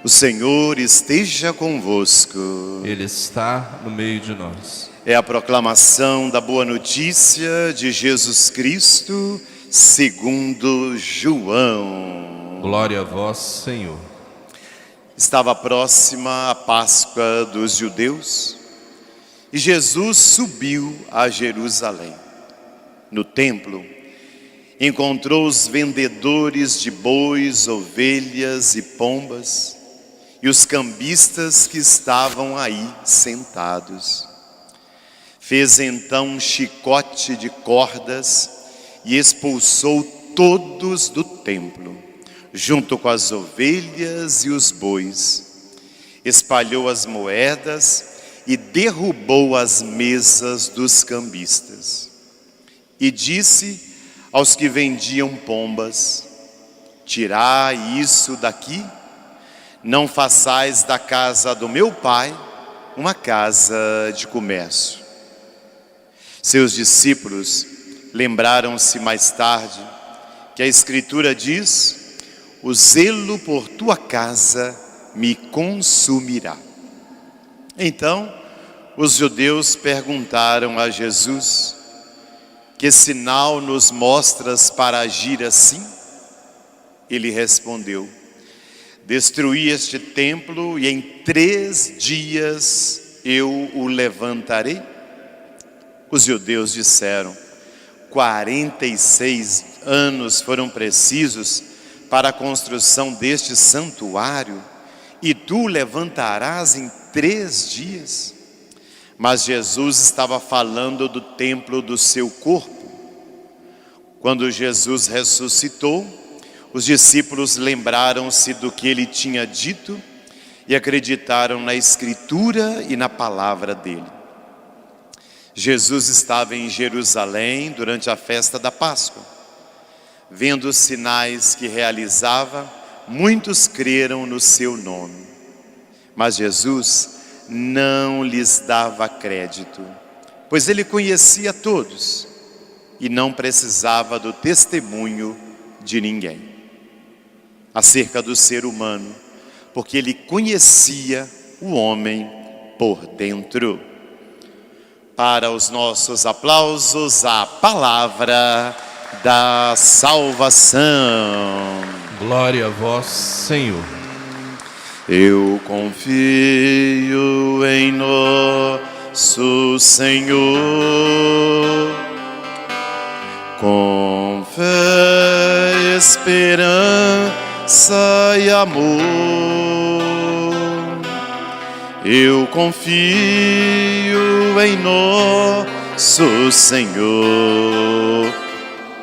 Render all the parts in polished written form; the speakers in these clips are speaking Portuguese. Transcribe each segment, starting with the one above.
O Senhor esteja convosco. Ele está no meio de nós. É a proclamação da boa notícia de Jesus Cristo, segundo João. Glória a vós, Senhor. Estava próxima a Páscoa dos judeus e Jesus subiu a Jerusalém. No templo, encontrou os vendedores de bois, ovelhas e pombas e os cambistas que estavam aí sentados. Fez então um chicote de cordas e expulsou todos do templo, junto com as ovelhas e os bois. Espalhou as moedas e derrubou as mesas dos cambistas. E disse aos que vendiam pombas: tirai isso daqui, não façais da casa do meu pai uma casa de comércio. Seus discípulos lembraram-se mais tarde que a Escritura diz: o zelo por tua casa me consumirá. Então, os judeus perguntaram a Jesus: que sinal nos mostras para agir assim? Ele respondeu: destruí este templo e em 3 dias eu o levantarei. Os judeus disseram: 46 anos foram precisos para a construção deste santuário e tu o levantarás em 3 dias? Mas Jesus estava falando do templo do seu corpo. Quando Jesus ressuscitou, os discípulos lembraram-se do que ele tinha dito e acreditaram na Escritura e na palavra dele. Jesus estava em Jerusalém durante a festa da Páscoa. Vendo os sinais que realizava, muitos creram no seu nome. Mas Jesus não lhes dava crédito, pois ele conhecia todos e não precisava do testemunho de ninguém acerca do ser humano, porque ele conhecia o homem por dentro. Para os nossos aplausos, a palavra da salvação. Glória a vós, Senhor. Eu confio em nosso Senhor, com fé, esperança e amor. Eu confio em nosso Senhor.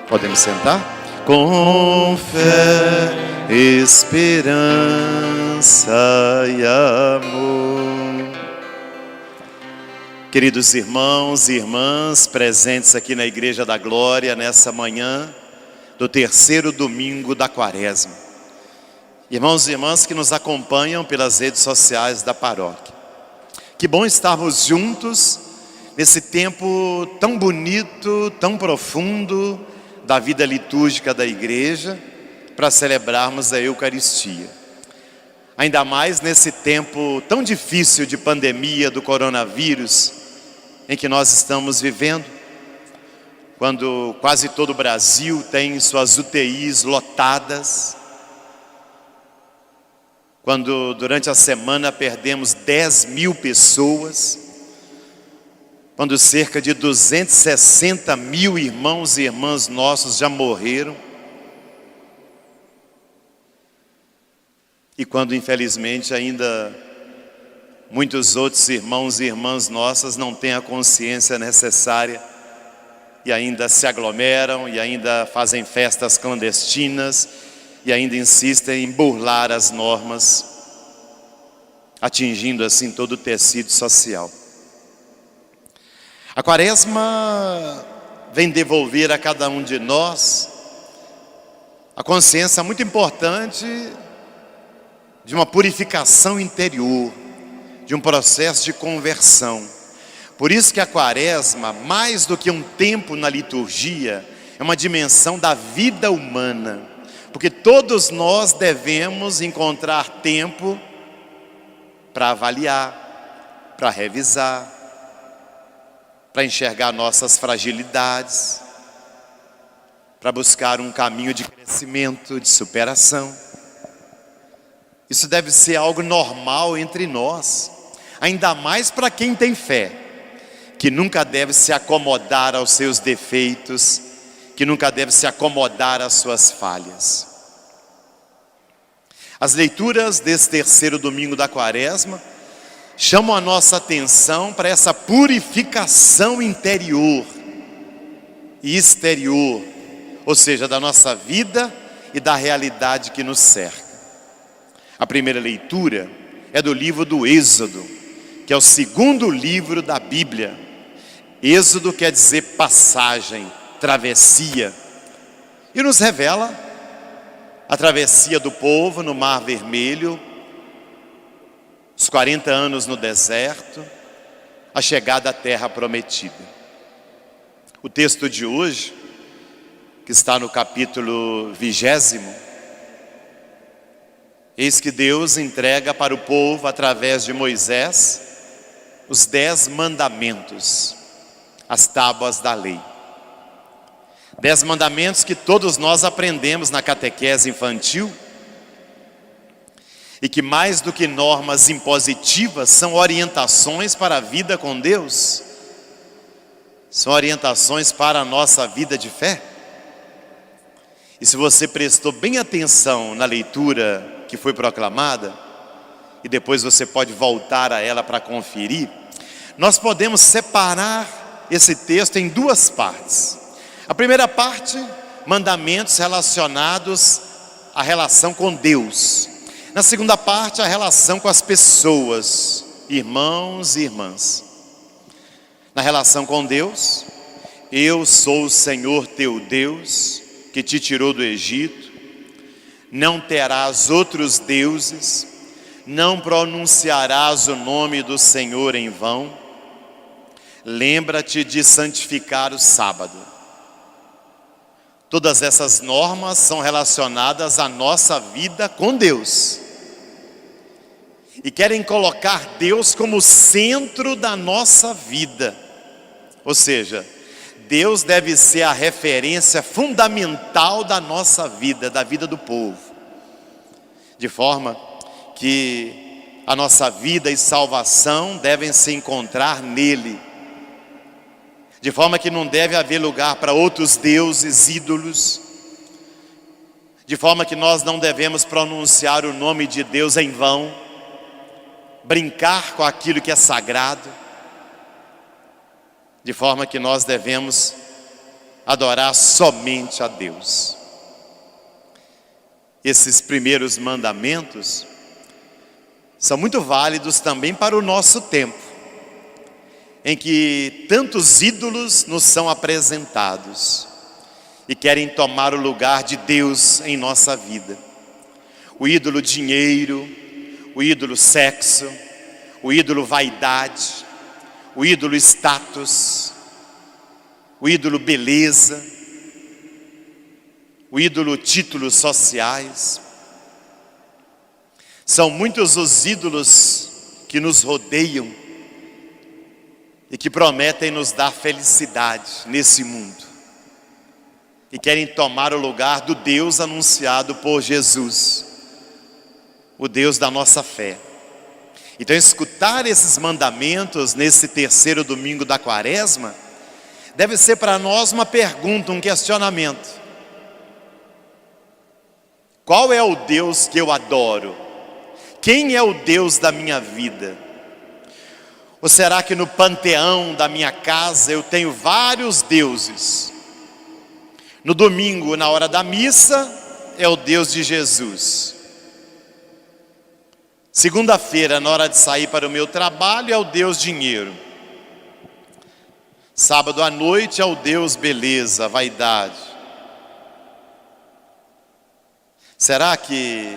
Podemos sentar? Com fé, esperança e amor. Queridos irmãos e irmãs presentes aqui na Igreja da Glória nessa manhã do 3º domingo da Quaresma, irmãos e irmãs que nos acompanham pelas redes sociais da paróquia, que bom estarmos juntos nesse tempo tão bonito, tão profundo da vida litúrgica da igreja, para celebrarmos a Eucaristia. Ainda mais nesse tempo tão difícil de pandemia do coronavírus, em que nós estamos vivendo, quando quase todo o Brasil tem suas UTIs lotadas, quando durante a semana perdemos 10.000 pessoas, quando cerca de 260.000 irmãos e irmãs nossos já morreram, e quando infelizmente ainda muitos outros irmãos e irmãs nossas não têm a consciência necessária e ainda se aglomeram e ainda fazem festas clandestinas e ainda insistem em burlar as normas, atingindo assim todo o tecido social. A Quaresma vem devolver a cada um de nós a consciência muito importante de uma purificação interior, de um processo de conversão. Por isso que a Quaresma, mais do que um tempo na liturgia, é uma dimensão da vida humana, porque todos nós devemos encontrar tempo para avaliar, para revisar, para enxergar nossas fragilidades, para buscar um caminho de crescimento, de superação. Isso deve ser algo normal entre nós, ainda mais para quem tem fé, que nunca deve se acomodar aos seus defeitos, que nunca deve se acomodar às suas falhas. As leituras desse terceiro domingo da Quaresma chamam a nossa atenção para essa purificação interior e exterior, ou seja, da nossa vida e da realidade que nos cerca. A primeira leitura é do livro do Êxodo, que é o segundo livro da Bíblia. Êxodo quer dizer passagem, travessia, e nos revela a travessia do povo no Mar Vermelho, os 40 anos no deserto, a chegada à terra prometida. O texto de hoje, que está no capítulo 20, eis que Deus entrega para o povo, através de Moisés, os 10 mandamentos, as tábuas da lei. 10 mandamentos que todos nós aprendemos na catequese infantil e que, mais do que normas impositivas, são orientações para a vida com Deus, são orientações para a nossa vida de fé. E se você prestou bem atenção na leitura que foi proclamada, e depois você pode voltar a ela para conferir, nós podemos separar esse texto em 2 partes. A primeira parte, mandamentos relacionados à relação com Deus. Na segunda parte, a relação com as pessoas, irmãos e irmãs. Na relação com Deus, eu sou o Senhor teu Deus, que te tirou do Egito. Não terás outros deuses, não pronunciarás o nome do Senhor em vão. Lembra-te de santificar o sábado. Todas essas normas são relacionadas à nossa vida com Deus. E querem colocar Deus como centro da nossa vida. Ou seja, Deus deve ser a referência fundamental da nossa vida, da vida do povo. De forma que a nossa vida e salvação devem se encontrar nele. De forma que não deve haver lugar para outros deuses, ídolos. De forma que nós não devemos pronunciar o nome de Deus em vão, brincar com aquilo que é sagrado. De forma que nós devemos adorar somente a Deus. Esses primeiros mandamentos são muito válidos também para o nosso tempo, em que tantos ídolos nos são apresentados e querem tomar o lugar de Deus em nossa vida. O ídolo dinheiro, o ídolo sexo, o ídolo vaidade, o ídolo status, o ídolo beleza, o ídolo títulos sociais. São muitos os ídolos que nos rodeiam e que prometem nos dar felicidade nesse mundo, e querem tomar o lugar do Deus anunciado por Jesus, o Deus da nossa fé. Então, escutar esses mandamentos nesse terceiro domingo da Quaresma deve ser para nós uma pergunta, um questionamento. Qual é o Deus que eu adoro? Quem é o Deus da minha vida? Ou será que no panteão da minha casa eu tenho vários deuses? No domingo, na hora da missa, é o Deus de Jesus. Segunda-feira, na hora de sair para o meu trabalho, é o Deus dinheiro. Sábado à noite é o Deus beleza, vaidade. Será que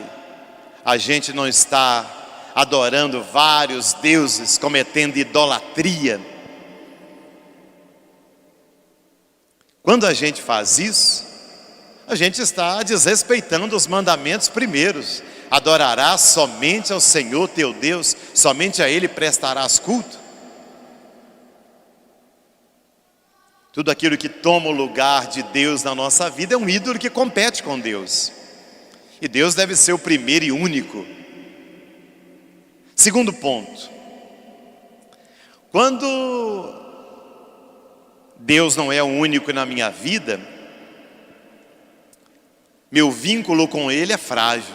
a gente não está adorando vários deuses, cometendo idolatria? Quando a gente faz isso, a gente está desrespeitando os mandamentos primeiros. Adorarás somente ao Senhor teu Deus, somente a Ele prestarás culto. Tudo aquilo que toma o lugar de Deus na nossa vida é um ídolo que compete com Deus. E Deus deve ser o primeiro e único. Segundo ponto. Quando Deus não é o único na minha vida, meu vínculo com Ele é frágil.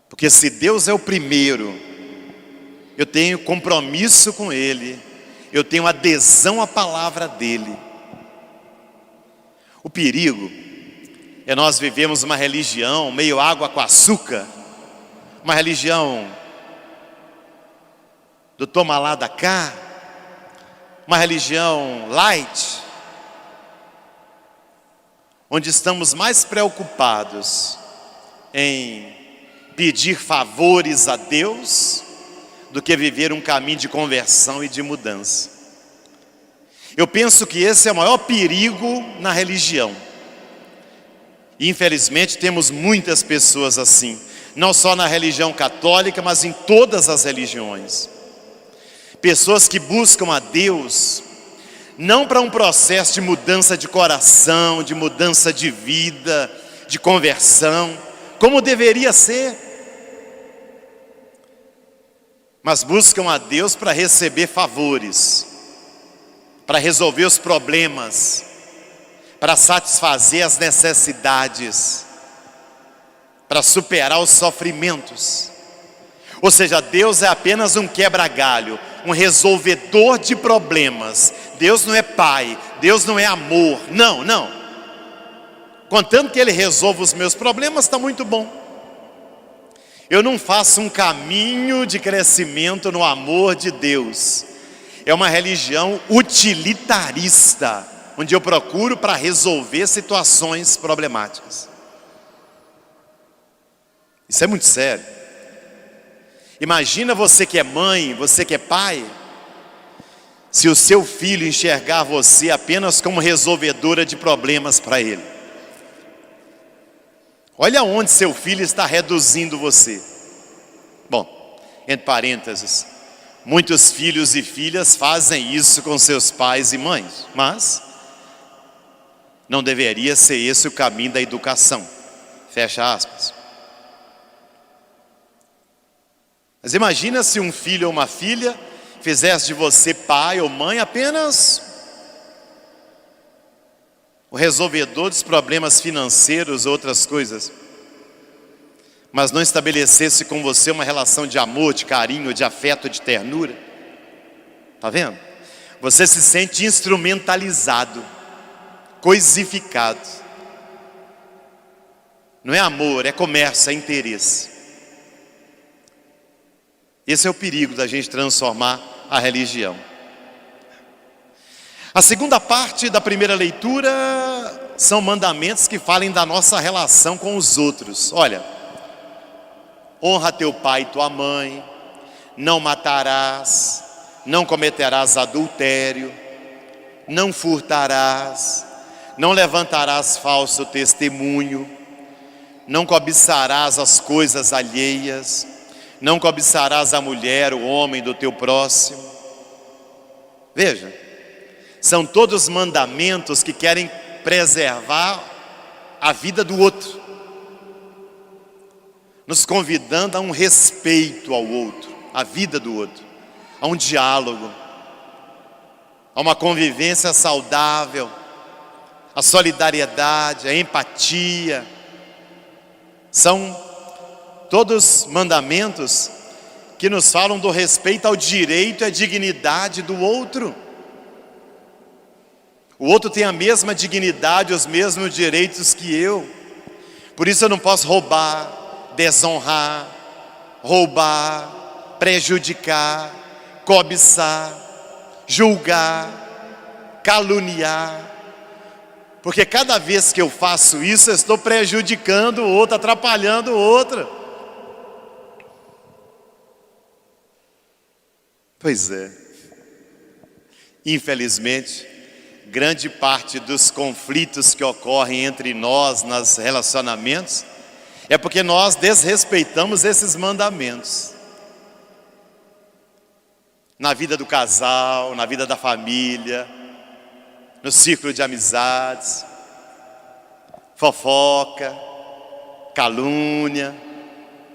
Porque se Deus é o primeiro, eu tenho compromisso com Ele, eu tenho adesão à palavra dEle. O perigo é nós vivemos uma religião meio água com açúcar, uma religião do toma lá da cá, uma religião light, onde estamos mais preocupados em pedir favores a Deus do que viver um caminho de conversão e de mudança. Eu penso que esse é o maior perigo na religião. E infelizmente temos muitas pessoas assim, não só na religião católica, mas em todas as religiões. Pessoas que buscam a Deus não para um processo de mudança de coração, de mudança de vida, de conversão, como deveria ser, mas buscam a Deus para receber favores, para resolver os problemas, para satisfazer as necessidades, para superar os sofrimentos. Ou seja, Deus é apenas um quebra-galho, um resolvedor de problemas. Deus não é pai, Deus não é amor, não. Contanto que Ele resolva os meus problemas, está muito bom. Eu não faço um caminho de crescimento no amor de Deus. É uma religião utilitarista, onde eu procuro para resolver situações problemáticas. Isso é muito sério. Imagina você que é mãe, você que é pai, se o seu filho enxergar você apenas como resolvedora de problemas para ele. Olha onde seu filho está reduzindo você. Bom, entre parênteses, muitos filhos e filhas fazem isso com seus pais e mães, mas não deveria ser esse o caminho da educação. Fecha aspas. Mas imagina se um filho ou uma filha fizesse de você pai ou mãe apenas o resolvedor dos problemas financeiros, outras coisas, mas não estabelecesse com você uma relação de amor, de carinho, de afeto, de ternura. Está vendo? Você se sente instrumentalizado, coisificado. Não é amor, é comércio, é interesse. Esse é o perigo da gente transformar a religião. A segunda parte da primeira leitura são mandamentos que falem da nossa relação com os outros. Olha, honra teu pai e tua mãe, não matarás, não cometerás adultério, não furtarás, não levantarás falso testemunho, não cobiçarás as coisas alheias, não cobiçarás a mulher, o homem do teu próximo. Veja, são todos mandamentos que querem preservar a vida do outro, nos convidando a um respeito ao outro, à vida do outro, a um diálogo, a uma convivência saudável, a solidariedade, a empatia. São todos mandamentos que nos falam do respeito ao direito e à dignidade do outro. O outro tem a mesma dignidade, os mesmos direitos que eu. Por isso eu não posso roubar, desonrar, roubar, prejudicar, cobiçar, julgar, caluniar. Porque cada vez que eu faço isso, eu estou prejudicando o outro, atrapalhando o outro. Pois é. Infelizmente, grande parte dos conflitos que ocorrem entre nós nos relacionamentos é porque nós desrespeitamos esses mandamentos. Na vida do casal, na vida da família, no círculo de amizades, fofoca, calúnia,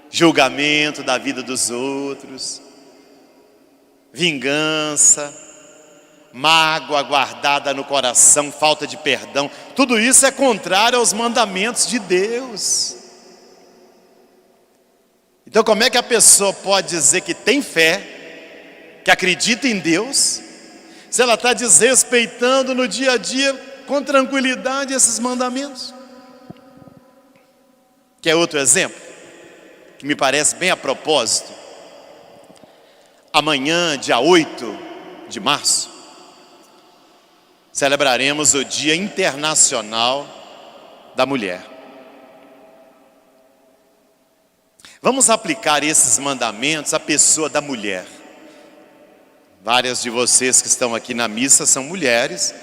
julgamento da vida dos outros, vingança, mágoa guardada no coração, falta de perdão. Tudo isso é contrário aos mandamentos de Deus. Então como é que a pessoa pode dizer que tem fé, que acredita em Deus, se ela está desrespeitando no dia a dia, com tranquilidade, esses mandamentos? Quer outro exemplo, que me parece bem a propósito? Amanhã, dia 8 de março, celebraremos o Dia Internacional da Mulher. Vamos aplicar esses mandamentos à pessoa da mulher. Várias de vocês que estão aqui na missa são mulheres,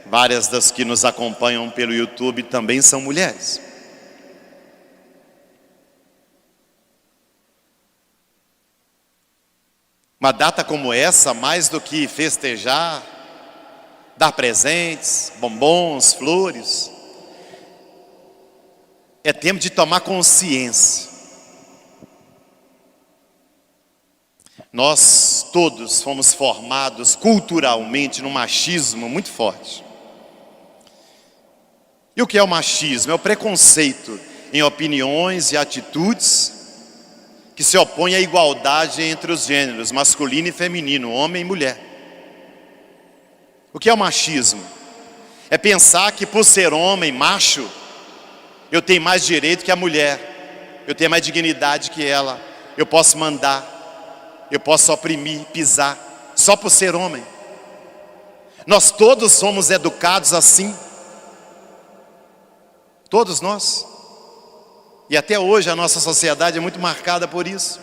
várias das que nos acompanham pelo YouTube também são mulheres. Uma data como essa, mais do que festejar, dar presentes, bombons, flores, é tempo de tomar consciência. Nós todos fomos formados culturalmente num machismo muito forte. E o que é o machismo? É o preconceito em opiniões e atitudes que se opõe à igualdade entre os gêneros, masculino e feminino, homem e mulher. O que é o machismo? É pensar que por ser homem, macho, eu tenho mais direito que a mulher, eu tenho mais dignidade que ela, eu posso mandar, eu posso oprimir, pisar, só por ser homem. Nós todos somos educados assim, todos nós. E até hoje a nossa sociedade é muito marcada por isso.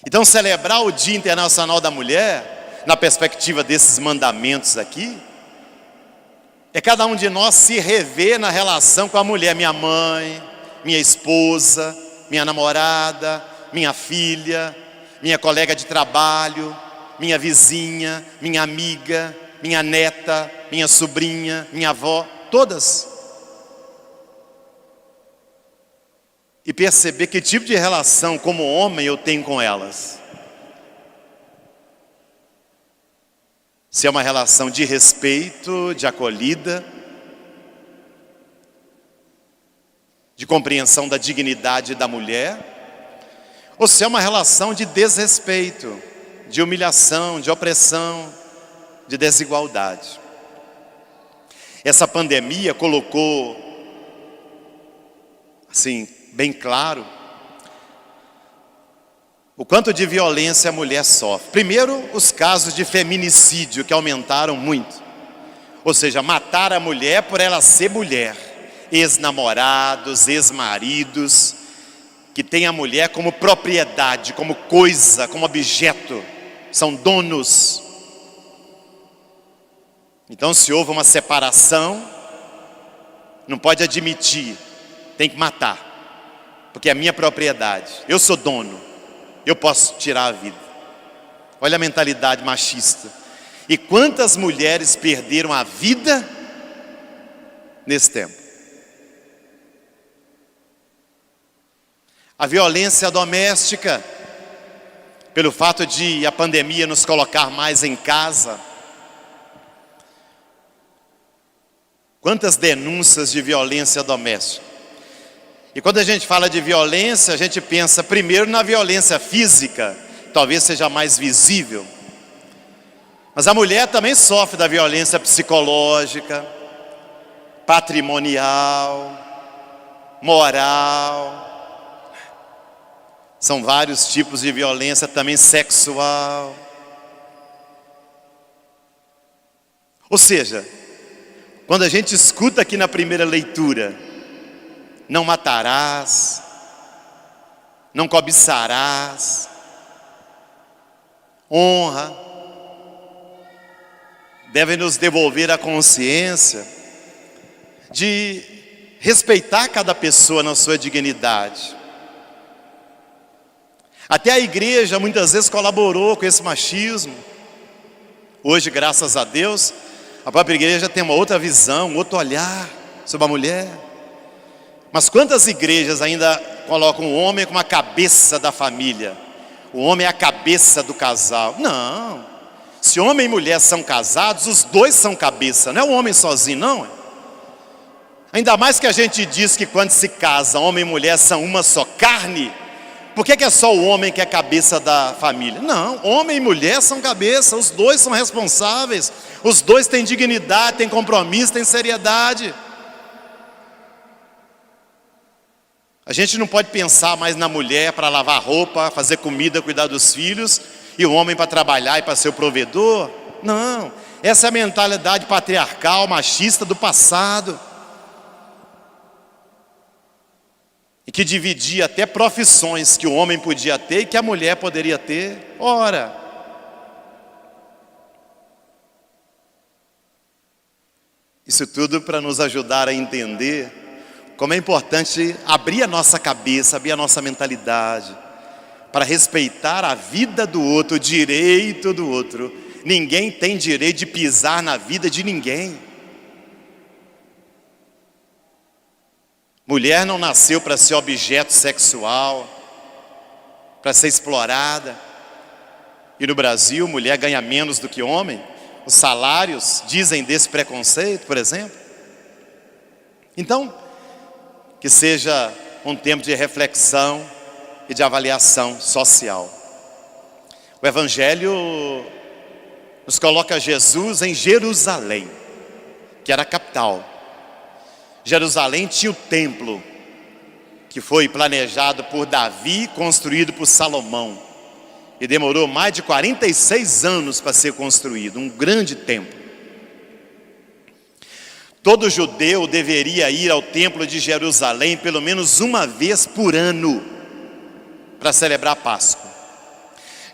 Então celebrar o Dia Internacional da Mulher, na perspectiva desses mandamentos aqui, é cada um de nós se rever na relação com a mulher. Minha mãe, minha esposa, minha namorada, minha filha, minha colega de trabalho, minha vizinha, minha amiga, minha neta, minha sobrinha, minha avó, todas. E perceber que tipo de relação como homem eu tenho com elas. Se é uma relação de respeito, de acolhida, de compreensão da dignidade da mulher, ou se é uma relação de desrespeito, de humilhação, de opressão, de desigualdade. Essa pandemia colocou, assim, bem claro, o quanto de violência a mulher sofre. Primeiro, os casos de feminicídio, que aumentaram muito. Ou seja, matar a mulher por ela ser mulher. Ex-namorados, ex-maridos, que têm a mulher como propriedade, como coisa, como objeto. São donos. Então, se houve uma separação, não pode admitir, tem que matar. Porque é minha propriedade, eu sou dono, eu posso tirar a vida. Olha a mentalidade machista. E quantas mulheres perderam a vida nesse tempo? A violência doméstica, pelo fato de a pandemia nos colocar mais em casa. Quantas denúncias de violência doméstica? E quando a gente fala de violência, a gente pensa primeiro na violência física, talvez seja mais visível. Mas a mulher também sofre da violência psicológica, patrimonial, moral. São vários tipos de violência, também sexual. Ou seja, quando a gente escuta aqui na primeira leitura, não matarás, não cobiçarás, honra. devem nos devolver a consciência de respeitar cada pessoa na sua dignidade. Até a igreja muitas vezes colaborou com esse machismo. Hoje, graças a Deus, a própria igreja tem uma outra visão, um outro olhar sobre a mulher. Mas quantas igrejas ainda colocam o homem como a cabeça da família? O homem é a cabeça do casal. Não. Se homem e mulher são casados, os dois são cabeça, não é o homem sozinho, não. Ainda mais que a gente diz que quando se casa, homem e mulher são uma só carne. Por que é só o homem que é cabeça da família? Não, homem e mulher são cabeça, os dois são responsáveis, os dois têm dignidade, têm compromisso, têm seriedade. A gente não pode pensar mais na mulher para lavar roupa, fazer comida, cuidar dos filhos, e o homem para trabalhar e para ser o provedor. Não, essa é a mentalidade patriarcal, machista do passado. E que dividia até profissões que o homem podia ter e que a mulher poderia ter. Ora, isso tudo para nos ajudar a entender como é importante abrir a nossa cabeça, abrir a nossa mentalidade, para respeitar a vida do outro, o direito do outro. Ninguém tem direito de pisar na vida de ninguém. Mulher não nasceu para ser objeto sexual, para ser explorada. E no Brasil, mulher ganha menos do que homem. Os salários dizem desse preconceito, por exemplo. Então, que seja um tempo de reflexão e de avaliação social. O Evangelho nos coloca Jesus em Jerusalém, que era a capital. Jerusalém tinha o templo, que foi planejado por Davi, construído por Salomão. E demorou mais de 46 anos para ser construído, um grande templo. Todo judeu deveria ir ao templo de Jerusalém pelo menos uma vez por ano, para celebrar a Páscoa.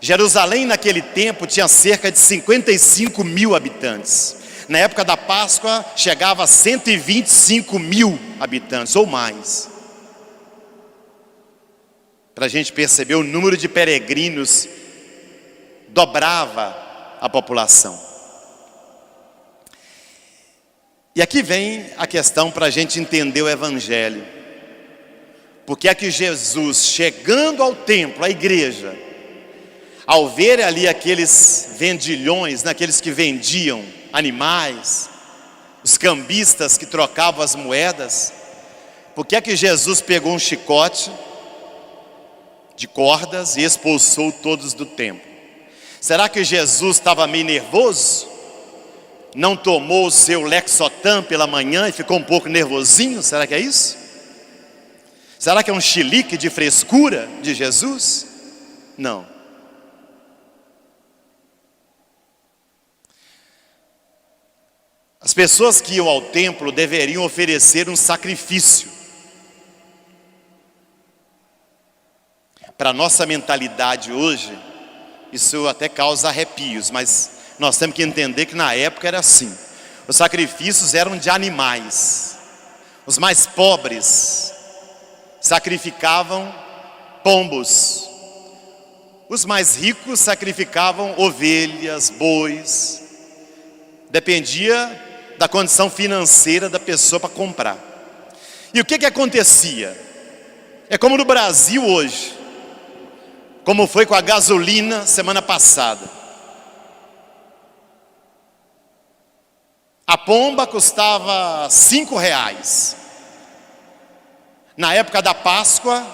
Jerusalém naquele tempo tinha cerca de 55 mil habitantes. Na época da Páscoa chegava a 125 mil habitantes ou mais. Para a gente perceber, o número de peregrinos dobrava a população. E aqui vem a questão para a gente entender o Evangelho. Porque é que Jesus, chegando ao templo, à igreja, ao ver ali aqueles vendilhões, aqueles que vendiam animais, os cambistas que trocavam as moedas, por que é que Jesus pegou um chicote de cordas e expulsou todos do templo? Será que Jesus estava meio nervoso? Não tomou o seu Lexotan pela manhã e ficou um pouco nervosinho? Será que é isso? Será que é um chilique de frescura de Jesus? Não. As pessoas que iam ao templo deveriam oferecer um sacrifício. Para a nossa mentalidade hoje, isso até causa arrepios, mas nós temos que entender que na época era assim. Os sacrifícios eram de animais. Os mais pobres sacrificavam pombos. Os mais ricos sacrificavam ovelhas, bois. Dependia da condição financeira da pessoa para comprar. E o que acontecia? É como no Brasil hoje, como foi com a gasolina semana passada. A pomba custava R$5. Na época da Páscoa,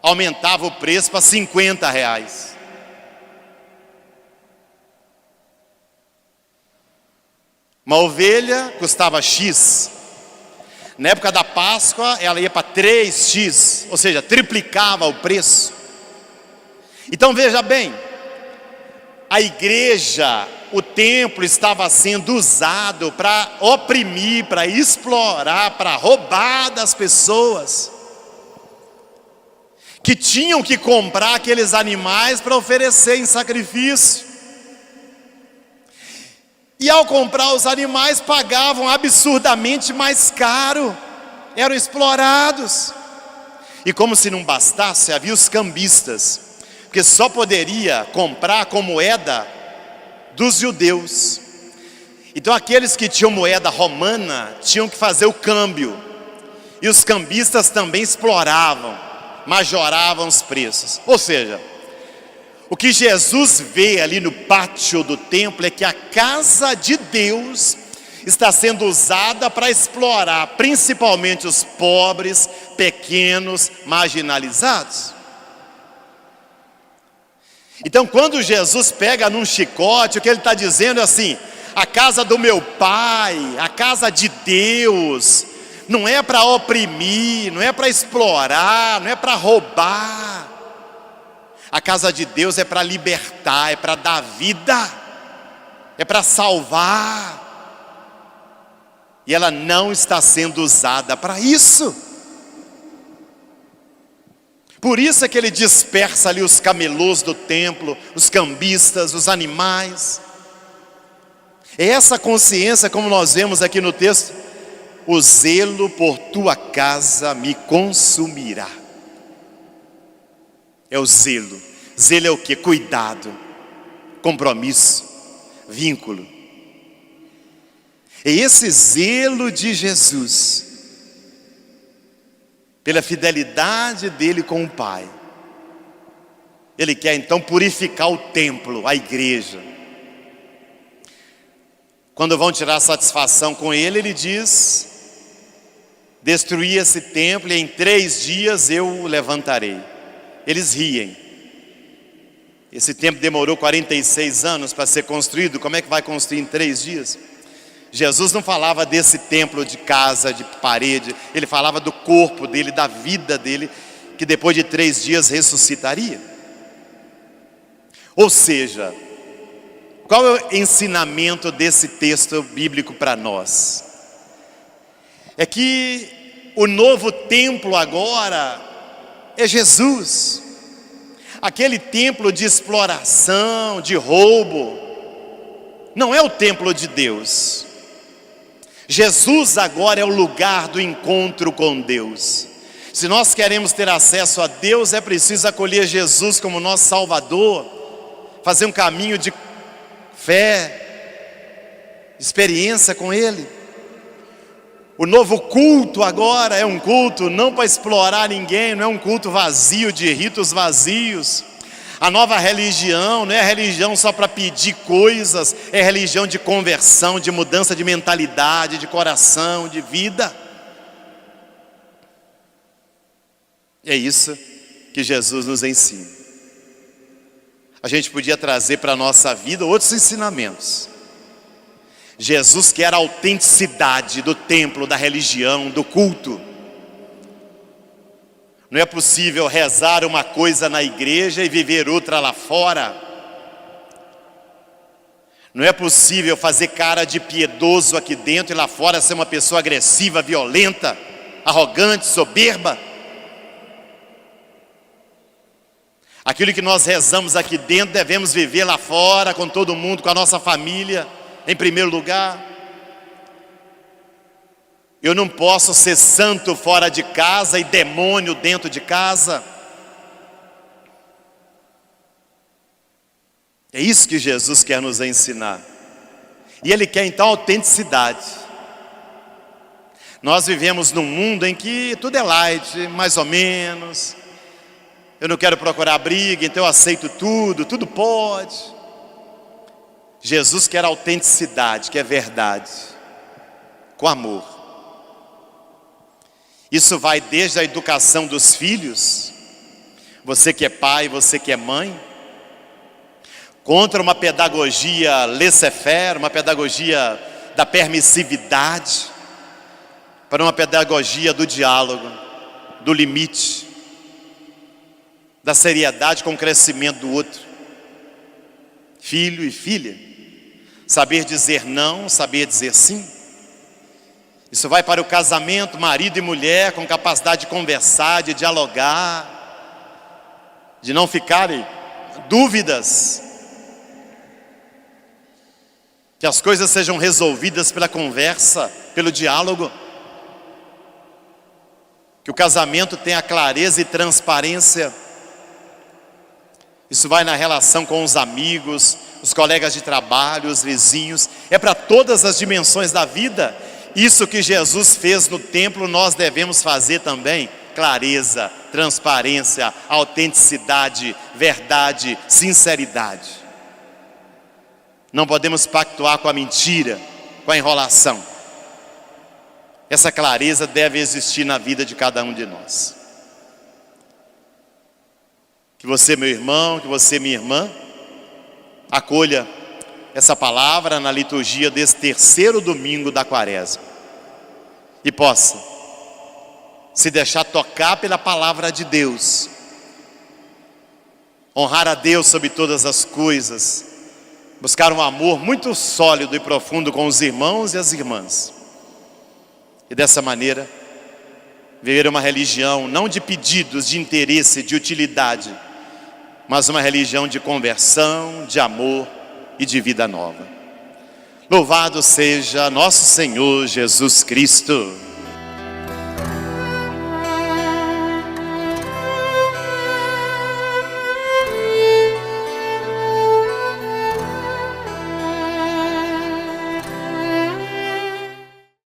aumentava o preço para R$50. Uma ovelha custava X. Na época da Páscoa, ela ia para 3X, ou seja, triplicava o preço. Então veja bem, a igreja, o templo estava sendo usado para oprimir, para explorar, para roubar das pessoas, que tinham que comprar aqueles animais para oferecer em sacrifício. E ao comprar os animais, pagavam absurdamente mais caro, eram explorados. E como se não bastasse, havia os cambistas, porque só poderia comprar com moeda dos judeus. Então aqueles que tinham moeda romana tinham que fazer o câmbio. E os cambistas também exploravam, majoravam os preços. Ou seja, o que Jesus vê ali no pátio do templo é que a casa de Deus está sendo usada para explorar principalmente os pobres, pequenos, marginalizados. Então quando Jesus pega num chicote, o que ele está dizendo é assim: a casa do meu Pai, a casa de Deus, não é para oprimir, não é para explorar, não é para roubar. A casa de Deus é para libertar, é para dar vida, é para salvar. E ela não está sendo usada para isso. Por isso é que ele dispersa ali os camelôs do templo, os cambistas, os animais. É essa consciência, como nós vemos aqui no texto: o zelo por tua casa me consumirá. É o zelo. Zelo é o quê? Cuidado, compromisso, vínculo. É esse zelo de Jesus, pela fidelidade dele com o Pai. Ele quer então purificar o templo, a igreja. Quando vão tirar satisfação com ele, ele diz: destruí esse templo e em 3 dias eu o levantarei. Eles riem. Esse templo demorou 46 anos para ser construído. Como é que vai construir em 3 dias? Jesus não falava desse templo de casa, de parede. Ele falava do corpo dele, da vida dele, que depois de 3 dias ressuscitaria. Ou seja, qual é o ensinamento desse texto bíblico para nós? É que o novo templo agora é Jesus. Aquele templo de exploração, de roubo, não é o templo de Deus. Jesus agora é o lugar do encontro com Deus. Se nós queremos ter acesso a Deus, é preciso acolher Jesus como nosso Salvador, fazer um caminho de fé, experiência com Ele. O novo culto agora é um culto não para explorar ninguém, não é um culto vazio, de ritos vazios. A nova religião não é religião só para pedir coisas, é religião de conversão, de mudança de mentalidade, de coração, de vida. É isso que Jesus nos ensina. A gente podia trazer para a nossa vida outros ensinamentos. Jesus quer a autenticidade do templo, da religião, do culto. Não é possível rezar uma coisa na igreja e viver outra lá fora. Não é possível fazer cara de piedoso aqui dentro e lá fora ser uma pessoa agressiva, violenta, arrogante, soberba. Aquilo que nós rezamos aqui dentro devemos viver lá fora, com todo mundo, com a nossa família, em primeiro lugar. Eu não posso ser santo fora de casa e demônio dentro de casa. É isso que Jesus quer nos ensinar. E Ele quer então autenticidade. Nós vivemos num mundo em que tudo é light, mais ou menos. Eu não quero procurar briga, então eu aceito tudo, tudo pode. Jesus quer autenticidade, quer verdade, com amor. Isso vai desde a educação dos filhos, você que é pai, você que é mãe, contra uma pedagogia laissez-faire, uma pedagogia da permissividade, para uma pedagogia do diálogo, do limite, da seriedade com o crescimento do outro. Filho e filha, saber dizer não, saber dizer sim. Isso vai para o casamento, marido e mulher, com capacidade de conversar, de dialogar, de não ficarem dúvidas. Que as coisas sejam resolvidas pela conversa, pelo diálogo. Que o casamento tenha clareza e transparência. Isso vai na relação com os amigos, os colegas de trabalho, os vizinhos. É para todas as dimensões da vida. Isso que Jesus fez no templo, nós devemos fazer também. Clareza, transparência, autenticidade, verdade, sinceridade. Não podemos pactuar com a mentira, com a enrolação. Essa clareza deve existir na vida de cada um de nós. Que você, meu irmão, que você, minha irmã, acolha essa palavra na liturgia desse terceiro domingo da Quaresma. E possa se deixar tocar pela palavra de Deus. Honrar a Deus sobre todas as coisas. Buscar um amor muito sólido e profundo com os irmãos e as irmãs. E dessa maneira, viver uma religião não de pedidos, de interesse, de utilidade, mas uma religião de conversão, de amor e de vida nova. Louvado seja nosso Senhor Jesus Cristo.